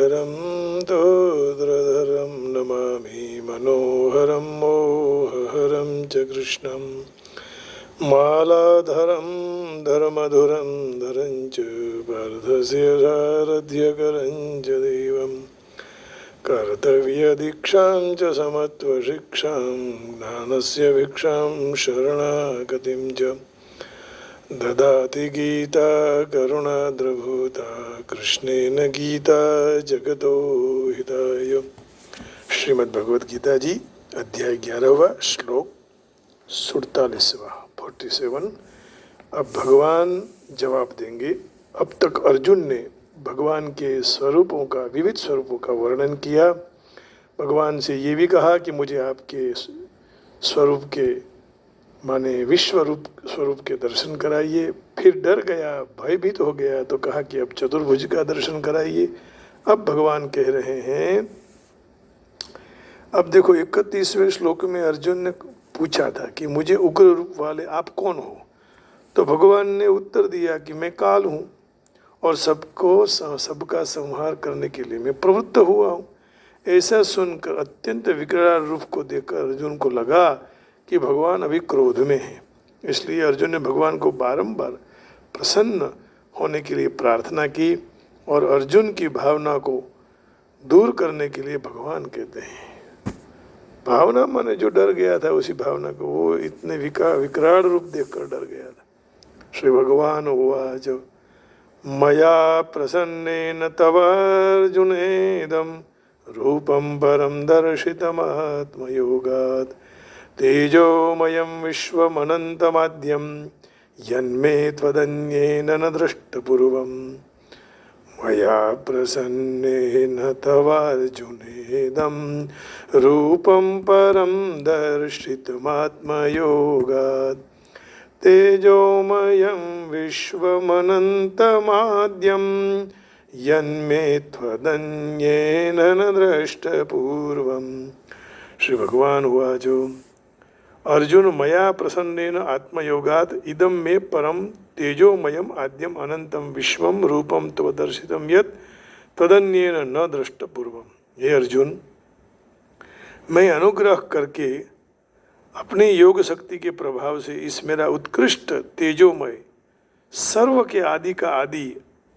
मुरलीधरं तोत्रधरं नमामि मनोहरं मोहहरं च कृष्णं मालाधरं धर्मधुरं धरं च पार्थस्य सारथ्यकरं च देवं कर्तव्यदीक्षां च समत्वशिक्षां ज्ञानस्य भिक्षां शरणागतिं च ददाति गीता करुणाद्रभूता कृष्णेन गीता जगतो हिताय। श्रीमद् भगवद गीता जी अध्याय 11वां श्लोक 47वां 47। अब भगवान जवाब देंगे। अब तक अर्जुन ने भगवान के स्वरूपों का, विविध स्वरूपों का वर्णन किया। भगवान से ये भी कहा कि मुझे आपके स्वरूप के माने विश्व रूप स्वरूप के दर्शन कराइए। फिर डर गया, भयभीत हो गया तो कहा कि अब चतुर्भुज का दर्शन कराइए। अब भगवान कह रहे हैं, अब देखो 31वें श्लोक में अर्जुन ने पूछा था कि मुझे उग्र रूप वाले आप कौन हो। तो भगवान ने उत्तर दिया कि मैं काल हूँ और सबका संहार करने के लिए मैं प्रवृत्त हुआ हूँ। ऐसा सुनकर अत्यंत विकराल रूप को देखकर अर्जुन को लगा कि भगवान अभी क्रोध में हैं। इसलिए अर्जुन ने भगवान को बारंबार प्रसन्न होने के लिए प्रार्थना की और अर्जुन की भावना को दूर करने के लिए भगवान कहते हैं, भावना माने जो डर गया था उसी भावना को, वो इतने विकराल रूप देखकर डर गया था। श्री भगवान उवाच मया प्रसन्नेन तव अर्जुनेदं रूपं परं दर्शितमात्मयोगात् तेजोमयं विश्वमनन्तमाद्यं यन्मे त्वदन्येन न दृष्टपूर्वम्। मया प्रसन्नेन तवार्जुनेदं रूपं परं दर्शितमात्मयोगात् तेजोमयं विश्वमनन्तमाद्यं यन्मे त्वदन्येन न दृष्टपूर्वम्। श्री भगवान उवाच अर्जुन मया प्रसन्नेन आत्मयोगात् इदं मे परम तेजोमयम आद्यम अनंतम विश्वम रूपम तव दर्शितम यत् तदन्येन न दृष्टपूर्वम। हे अर्जुन, मैं अनुग्रह करके अपनी योग शक्ति के प्रभाव से इस मेरा उत्कृष्ट तेजोमय, सर्व के आदि का आदि,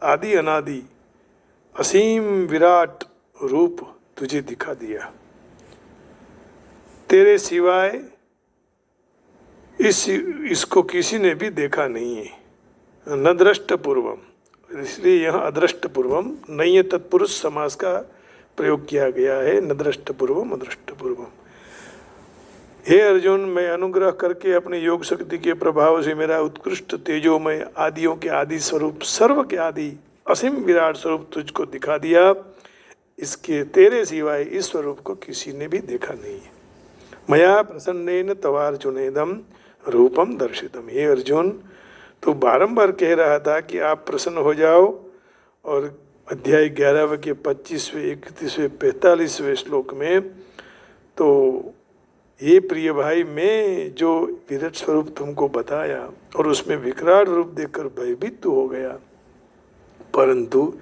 आदि अनादि असीम विराट रूप तुझे दिखा दिया। तेरे सिवाय इसको किसी ने भी देखा नहीं है। न दृष्ट पूर्वम, इसलिए यह अदृष्ट पूर्वम नहीं है, तत्पुरुष समास का प्रयोग किया गया है। न दृष्ट पूर्वम अदृष्ट पूर्वम। हे अर्जुन, मैं अनुग्रह करके अपने योग शक्ति के प्रभाव से मेरा उत्कृष्ट तेजोमय आदियों के आदि स्वरूप, सर्व के आदि असीम विराट स्वरूप तुझको दिखा दिया। इसके तेरे सिवाय इस स्वरूप को किसी ने भी देखा नहीं है। मया प्रसन्नेन तवार्जुनेदम रूपम दर्शितम। हे अर्जुन, तो बारंबार कह रहा था कि आप प्रसन्न हो जाओ। और अध्याय 11 के 25वें 31वें 45वें श्लोक में तो ये प्रिय भाई, मैं जो विराट स्वरूप तुमको बताया और उसमें विकराल रूप देखकर भयभीत तो हो गया, परंतु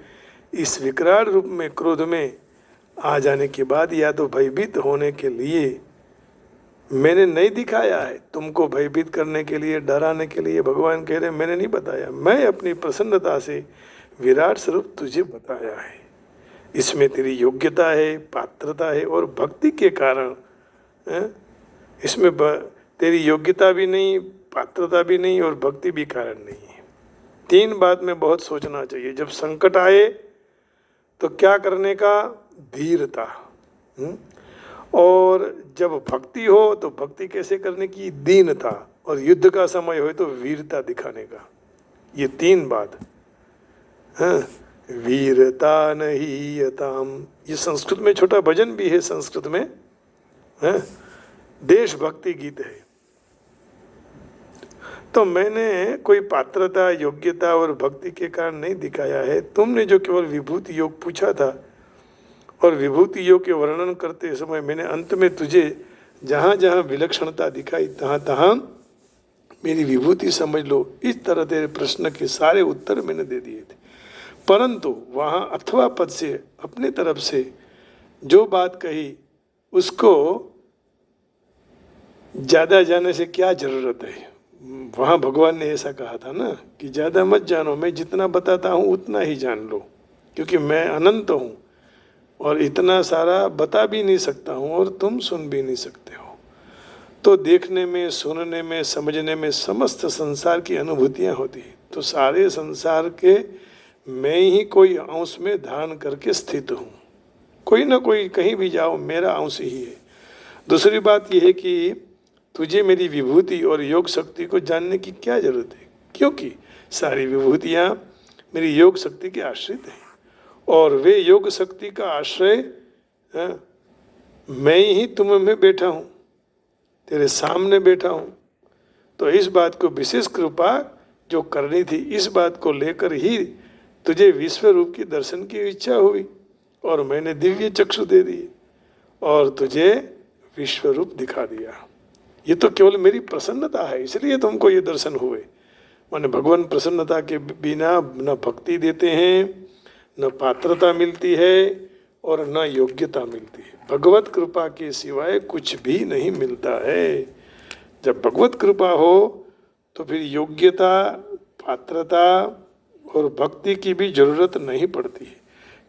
इस विकराल रूप में क्रोध में आ जाने के बाद या तो भयभीत होने के लिए मैंने नहीं दिखाया है, तुमको भयभीत करने के लिए, डराने के लिए भगवान कह रहे मैंने नहीं बताया, मैं अपनी प्रसन्नता से विराट स्वरूप तुझे बताया है। इसमें तेरी योग्यता है, पात्रता है और भक्ति के कारण इसमें तेरी योग्यता भी नहीं, पात्रता भी नहीं और भक्ति भी कारण नहीं है। तीन बात में बहुत सोचना चाहिए। जब संकट आए तो क्या करने का, धीरता। और जब भक्ति हो तो भक्ति कैसे करने की, दीनता। और युद्ध का समय हो तो वीरता दिखाने का। ये तीन बात। वीरता नहीं यताम, ये संस्कृत में छोटा भजन भी है, संस्कृत में देशभक्ति गीत है। तो मैंने कोई पात्रता, योग्यता और भक्ति के कारण नहीं दिखाया है। तुमने जो केवल विभूति योग पूछा था और विभूति योग के वर्णन करते समय मैंने अंत में तुझे जहाँ जहाँ विलक्षणता दिखाई तहाँ तहाँ मेरी विभूति समझ लो, इस तरह तेरे प्रश्न के सारे उत्तर मैंने दे दिए थे। परंतु वहाँ अथवा पद से अपनी तरफ से जो बात कही उसको ज़्यादा जानने से क्या जरूरत है। वहाँ भगवान ने ऐसा कहा था ना कि ज़्यादा मत जानो, मैं जितना बताता हूँ उतना ही जान लो, क्योंकि मैं अनंत हूँ और इतना सारा बता भी नहीं सकता हूँ और तुम सुन भी नहीं सकते हो। तो देखने में, सुनने में, समझने में समस्त संसार की अनुभूतियाँ होती हैं। तो सारे संसार के मैं ही कोई अंश में धारण करके स्थित हूँ। कोई ना कोई कहीं भी जाओ मेरा अंश ही है। दूसरी बात यह है कि तुझे मेरी विभूति और योग शक्ति को जानने की क्या जरूरत है, क्योंकि सारी विभूतियाँ मेरी योग शक्ति के आश्रित हैं और वे योग शक्ति का आश्रय मैं ही तुम में बैठा हूँ, तेरे सामने बैठा हूँ। तो इस बात को विशेष कृपा जो करनी थी, इस बात को लेकर ही तुझे विश्व रूप की दर्शन की इच्छा हुई और मैंने दिव्य चक्षु दे दिए और तुझे विश्व रूप दिखा दिया। ये तो केवल मेरी प्रसन्नता है, इसलिए तुमको ये दर्शन हुए। माने भगवान प्रसन्नता के बिना न भक्ति देते हैं, न पात्रता मिलती है और न योग्यता मिलती है। भगवत कृपा के सिवाय कुछ भी नहीं मिलता है। जब भगवत कृपा हो तो फिर योग्यता, पात्रता और भक्ति की भी जरूरत नहीं पड़ती है।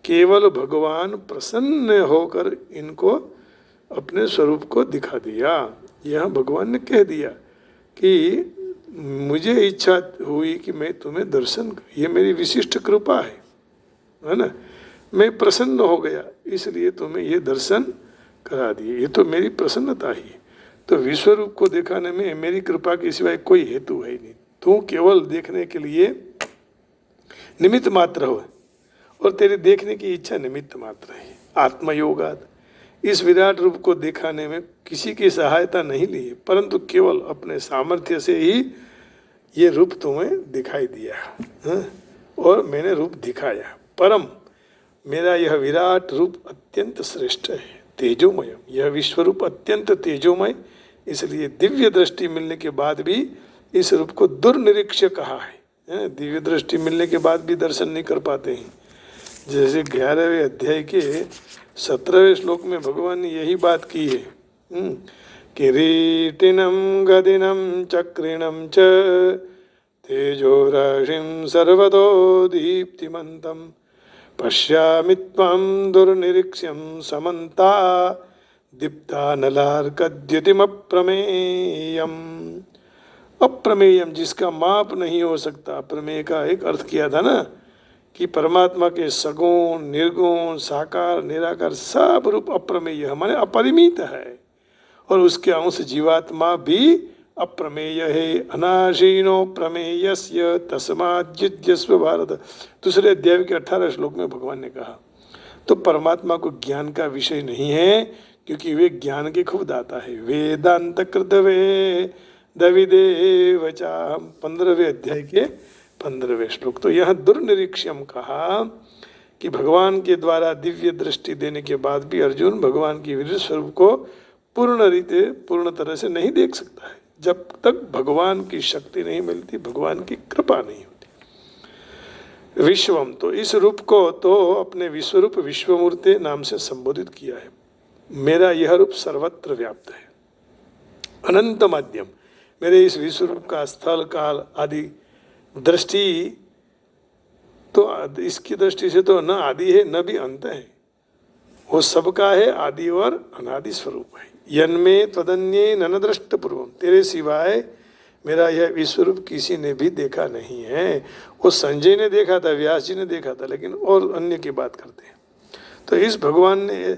केवल भगवान प्रसन्न होकर इनको अपने स्वरूप को दिखा दिया। यह भगवान ने कह दिया कि मुझे इच्छा हुई कि मैं तुम्हें दर्शन, ये मेरी विशिष्ट कृपा है ना। मैं प्रसन्न हो गया इसलिए तुम्हें ये दर्शन करा दिए, ये तो मेरी प्रसन्नता ही है। तो विश्व रूप को दिखाने में मेरी कृपा के सिवाय कोई हेतु है नहीं। तू केवल देखने के लिए निमित्त मात्र हो और तेरे देखने की इच्छा निमित्त मात्र है। आत्मयोगात इस विराट रूप को दिखाने में किसी की सहायता नहीं ली है, परंतु केवल अपने सामर्थ्य से ही ये रूप तुम्हें दिखाई दिया और मैंने रूप दिखाया। परम मेरा यह विराट रूप अत्यंत श्रेष्ठ है, तेजोमय। यह विश्व रूप अत्यंत तेजोमय, इसलिए दिव्य दृष्टि मिलने के बाद भी इस रूप को दुर्निरीक्ष्य कहा है। दिव्य दृष्टि मिलने के बाद भी दर्शन नहीं कर पाते हैं। जैसे 11वें अध्याय के 17वें श्लोक में भगवान ने यही बात की है। किरीटिनम गदिनम चक्रिणम च तेजोराशिं सर्वतो दीप्तिमंतम पश्यामि त्वां दुर्निरीक्ष्यं समन्ता दीप्तानलार्कद्युतिम अप्रमेयम। अप्रमेयम जिसका माप नहीं हो सकता। प्रमेय का एक अर्थ किया था ना कि परमात्मा के सगुण, निर्गुण, साकार, निराकार सब रूप अप्रमेय है, माने अपरिमित है। और उसके अंश जीवात्मा भी अप्रमेय है। अनाशीनो प्रमेयस्य तस्मात् युज्यस्व भारत। दूसरे अध्याय के 18 श्लोक में भगवान ने कहा। तो परमात्मा को ज्ञान का विषय नहीं है, क्योंकि वे ज्ञान के खूब दाता है। वेदांत कृतवे दविदेव चा, 15वें अध्याय के 15वें श्लोक। तो यह दुर्निरीक्ष्यम कहा कि भगवान के द्वारा दिव्य दृष्टि देने के बाद भी अर्जुन भगवान की विराट स्वरूप को पूर्ण तरह से नहीं देख सकता है, जब तक भगवान की शक्ति नहीं मिलती, भगवान की कृपा नहीं होती। विश्वम, तो इस रूप को तो अपने विश्वरूप विश्वमूर्ति नाम से संबोधित किया है। मेरा यह रूप सर्वत्र व्याप्त है, अनंत माध्यम। मेरे इस विश्वरूप का स्थल काल आदि दृष्टि, तो इसकी दृष्टि से तो न आदि है न भी अंत है, वो सबका है, आदि और अनादि स्वरूप है। यन्मे त्वदन्ये न दृष्ट पूर्वम, तेरे सिवाय मेरा यह विश्वरूप किसी ने भी देखा नहीं है। वो संजय ने देखा था, व्यास जी ने देखा था, लेकिन और अन्य की बात करते हैं। तो इस भगवान ने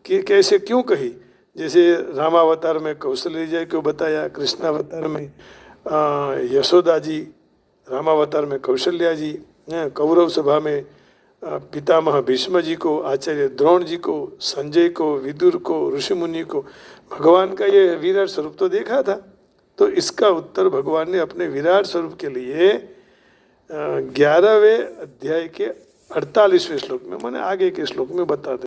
कैसे क्यों कही, जैसे रामावतार में कौशल्य को बताया, कृष्णावतार में यशोदा जी, रामावतार में कौशल्या जी, कौरव सभा में पितामह भीष्म जी को, आचार्य द्रोण जी को, संजय को, विदुर को, ऋषि मुनि को भगवान का ये विराट स्वरूप तो देखा था। तो इसका उत्तर भगवान ने अपने विराट स्वरूप के लिए 11वें अध्याय के 48वें श्लोक में, माने आगे के श्लोक में बताते